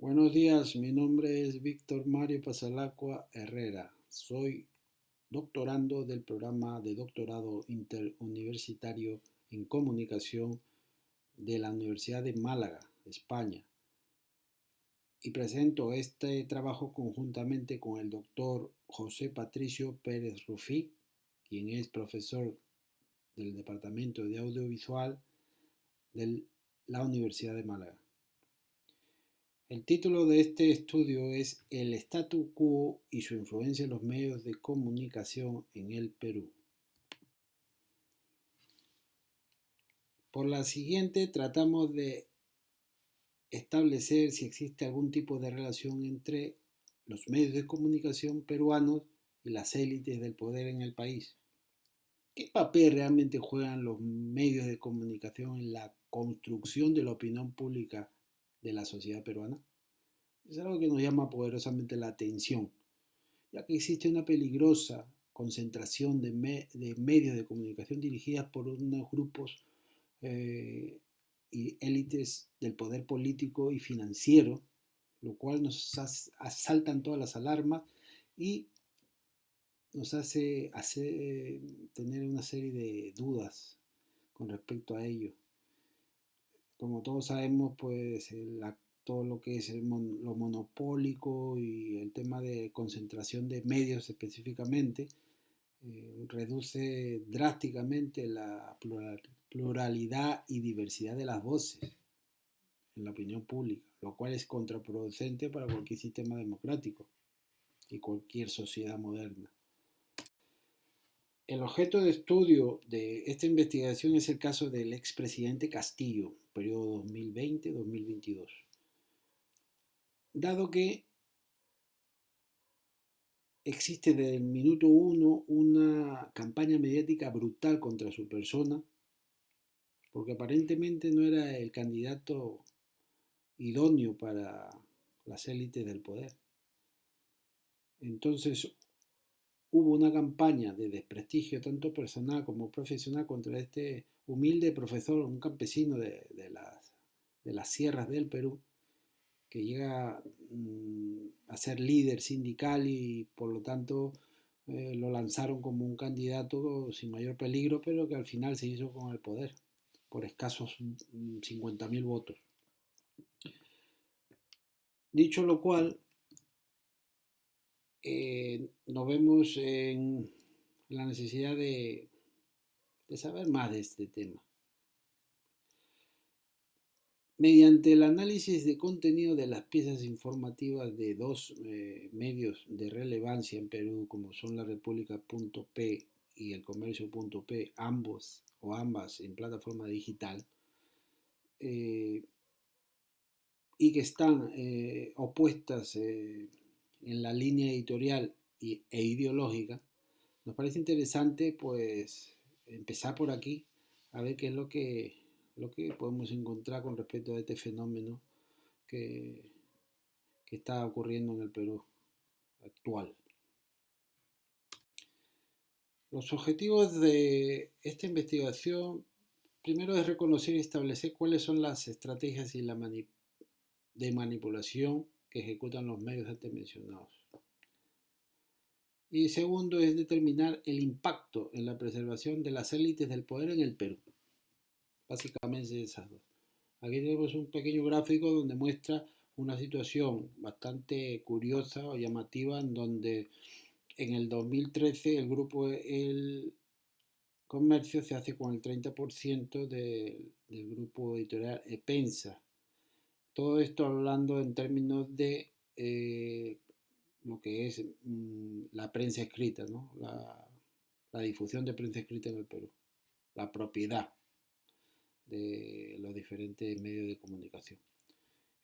Buenos días, mi nombre es Víctor Mario Pasalacqua Herrera. Soy doctorando del programa de doctorado interuniversitario en comunicación de la Universidad de Málaga, España. Y presento este trabajo conjuntamente con el doctor José Patricio Pérez Rufí, quien es profesor del Departamento de Audiovisual de la Universidad de Málaga. El título de este estudio es El statu quo y su influencia en los medios de comunicación en el Perú. Por la siguiente tratamos de establecer si existe algún tipo de relación entre los medios de comunicación peruanos y las élites del poder en el país. ¿Qué papel realmente juegan los medios de comunicación en la construcción de la opinión pública de la sociedad peruana? Es algo que nos llama poderosamente la atención, ya que existe una peligrosa concentración de medios de comunicación dirigidas por unos grupos eh, y élites del poder político y financiero, lo cual nos asaltan todas las alarmas y nos hace tener una serie de dudas con respecto a ello. Como todos sabemos, pues todo lo que es lo monopólico y el tema de concentración de medios específicamente reduce drásticamente la pluralidad y diversidad de las voces en la opinión pública, lo cual es contraproducente para cualquier sistema democrático y cualquier sociedad moderna. El objeto de estudio de esta investigación es el caso del expresidente Castillo, periodo 2020-2022. Dado que existe desde el minuto uno una campaña mediática brutal contra su persona, porque aparentemente no era el candidato idóneo para las élites del poder. Entonces hubo una campaña de desprestigio tanto personal como profesional contra este humilde profesor, un campesino de las sierras del Perú, que llega a ser líder sindical y por lo tanto lo lanzaron como un candidato sin mayor peligro, pero que al final se hizo con el poder por escasos 50.000 votos. Dicho lo cual, nos vemos en la necesidad de saber más de este tema. Mediante el análisis de contenido de las piezas informativas de dos medios de relevancia en Perú, como son la República.p y el Comercio.p, ambos o ambas en plataforma digital, eh, y que están opuestas en la línea editorial e ideológica, nos parece interesante pues empezar por aquí a ver qué es lo que podemos encontrar con respecto a este fenómeno que, que está ocurriendo en el Perú actual. Los objetivos de esta investigación primero es reconocer y establecer cuáles son las estrategias y de manipulación que ejecutan los medios antes mencionados. Y segundo es determinar el impacto en la preservación de las élites del poder en el Perú. Básicamente esas dos. Aquí tenemos un pequeño gráfico donde muestra una situación bastante curiosa o llamativa en donde en el 2013 el grupo El Comercio se hace con el 30% del grupo editorial Epensa. Todo esto hablando en términos de lo que es la prensa escrita, ¿no? La difusión de prensa escrita en el Perú, la propiedad de los diferentes medios de comunicación.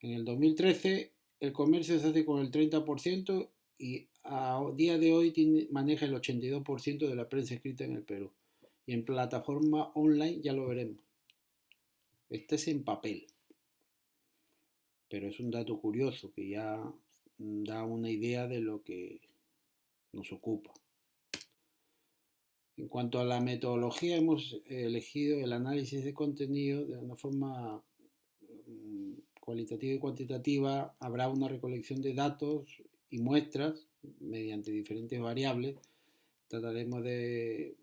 En el 2013 el comercio se hace con el 30% y a día de hoy maneja el 82% de la prensa escrita en el Perú. Y en plataforma online ya lo veremos. Este es en papel, pero es un dato curioso que ya da una idea de lo que nos ocupa. En cuanto a la metodología, hemos elegido el análisis de contenido de una forma cualitativa y cuantitativa, habrá una recolección de datos y muestras mediante diferentes variables. Trataremos de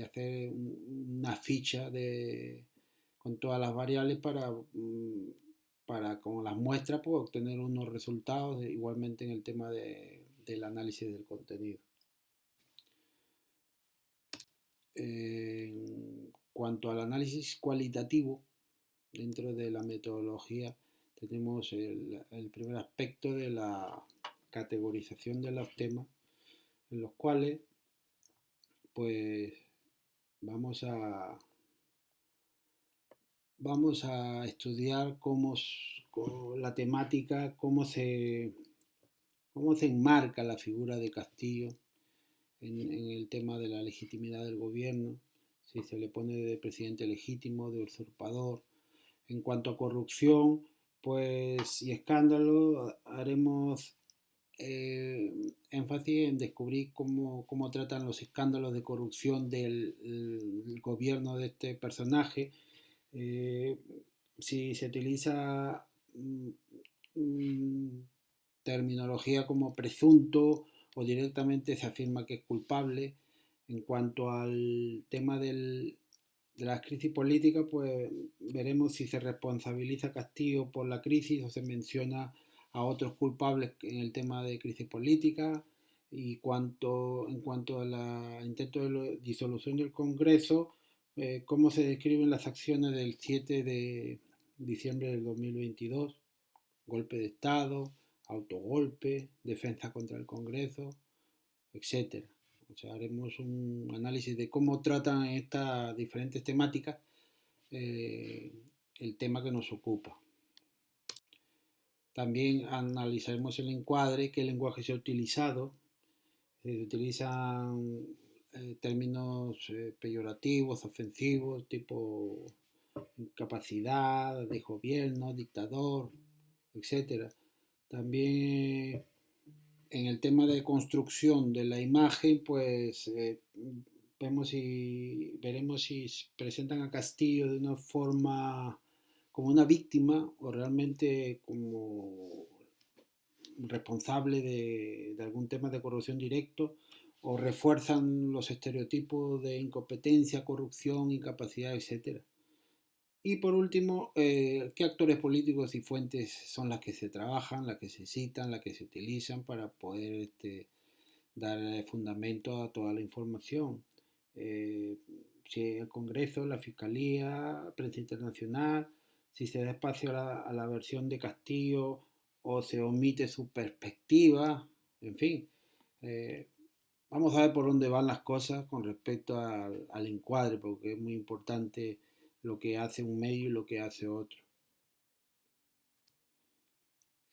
hacer una ficha con todas las variables para con las muestras pues, obtener unos resultados igualmente en el tema del análisis del contenido. En cuanto al análisis cualitativo, dentro de la metodología tenemos el primer aspecto de la categorización de los temas, en los cuales pues vamos a estudiar la temática, cómo se enmarca la figura de Castillo en el tema de la legitimidad del gobierno, si se le pone de presidente legítimo, de usurpador. En cuanto a corrupción pues, y escándalo, haremos énfasis en descubrir cómo tratan los escándalos de corrupción del gobierno de este personaje, si se utiliza terminología como presunto o directamente se afirma que es culpable. En cuanto al tema de las crisis políticas, pues veremos si se responsabiliza a Castillo por la crisis o se menciona a otros culpables en el tema de crisis política. Y en cuanto al intento de disolución del Congreso, cómo se describen las acciones del 7 de diciembre del 2022, golpe de Estado, autogolpe, defensa contra el Congreso, etcétera. O sea, haremos un análisis de cómo tratan estas diferentes temáticas el tema que nos ocupa. También analizaremos el encuadre, qué lenguaje se ha utilizado. Se utilizan términos peyorativos, ofensivos, tipo incapacidad, de gobierno, dictador, etcétera. También en el tema de construcción de la imagen, pues veremos si presentan a Castillo de una forma como una víctima o realmente como responsable de algún tema de corrupción directo, o refuerzan los estereotipos de incompetencia, corrupción, incapacidad, etcétera. Y por último, qué actores políticos y fuentes son las que se trabajan, las que se citan, las que se utilizan para poder dar fundamento a toda la información. Si el Congreso, la Fiscalía, prensa internacional, si se da espacio a la versión de Castillo o se omite su perspectiva, en fin. Vamos a ver por dónde van las cosas con respecto al encuadre, porque es muy importante lo que hace un medio y lo que hace otro.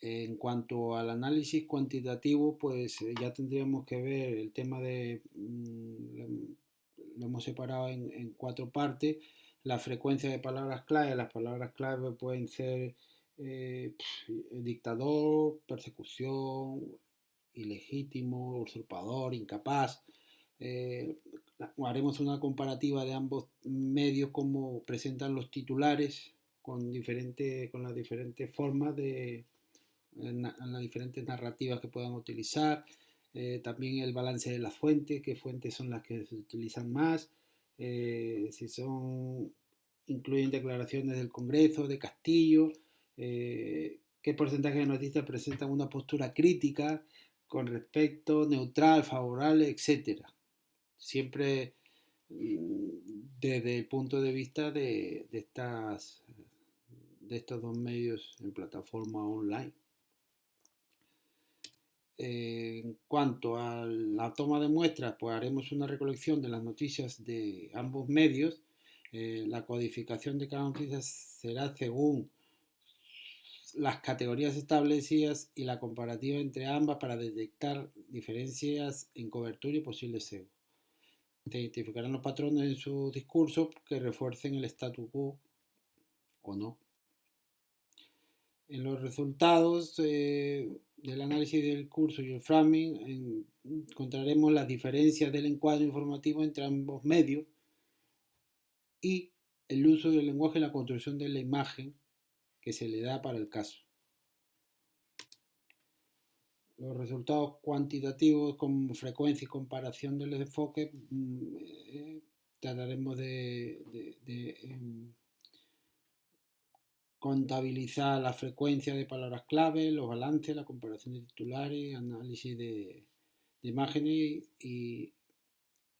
En cuanto al análisis cuantitativo, pues ya tendríamos que ver el tema de, lo hemos separado en 4 partes, la frecuencia de palabras clave. Las palabras clave pueden ser dictador, persecución, ilegítimo, usurpador, incapaz. Haremos una comparativa de ambos medios, cómo presentan los titulares con las diferentes formas las diferentes narrativas que puedan utilizar. También el balance de las fuentes, qué fuentes son las que se utilizan más, si incluyen declaraciones del Congreso, de Castillo, qué porcentaje de noticias presentan una postura crítica con respecto, neutral, favorable, etcétera. Siempre desde el punto de vista de estos dos medios en plataforma online. En cuanto a la toma de muestras, pues haremos una recolección de las noticias de ambos medios. La codificación de cada noticia será según las categorías establecidas y la comparativa entre ambas para detectar diferencias en cobertura y posibles sesgos. Se identificarán los patrones en su discurso que refuercen el statu quo o no. En los resultados del análisis del curso y el framing encontraremos las diferencias del encuadre informativo entre ambos medios y el uso del lenguaje en la construcción de la imagen que se le da para el caso. Los resultados cuantitativos con frecuencia y comparación del enfoque trataremos de contabilizar la frecuencia de palabras clave, los balances, la comparación de titulares, análisis de imágenes y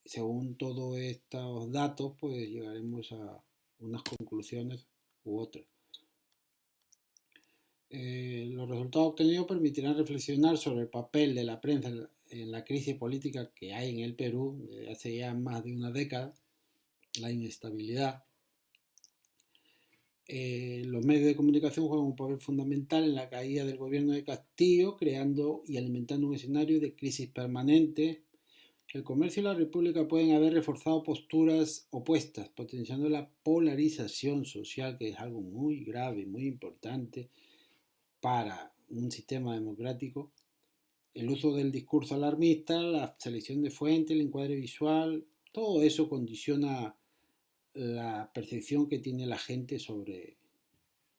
según todos estos datos pues llegaremos a unas conclusiones u otras. Los resultados obtenidos permitirán reflexionar sobre el papel de la prensa en la crisis política que hay en el Perú desde hace ya más de una década, la inestabilidad. Los medios de comunicación juegan un papel fundamental en la caída del gobierno de Castillo, creando y alimentando un escenario de crisis permanente. El comercio y la república pueden haber reforzado posturas opuestas, potenciando la polarización social, que es algo muy grave, muy importante para un sistema democrático. El uso del discurso alarmista, la selección de fuentes, el encuadre visual, todo eso condiciona la percepción que tiene la gente sobre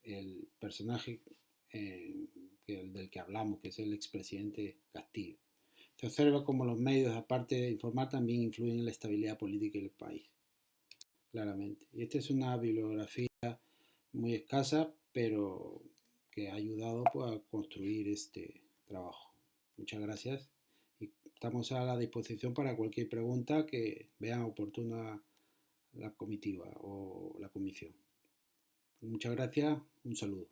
el personaje del que hablamos, que es el expresidente Castillo. Se observa cómo los medios, aparte de informar, también influyen en la estabilidad política del país, claramente. Y esta es una bibliografía muy escasa, pero que ha ayudado pues, a construir este trabajo. Muchas gracias y estamos a la disposición para cualquier pregunta que vean oportuna la comitiva o la comisión. Muchas gracias, un saludo.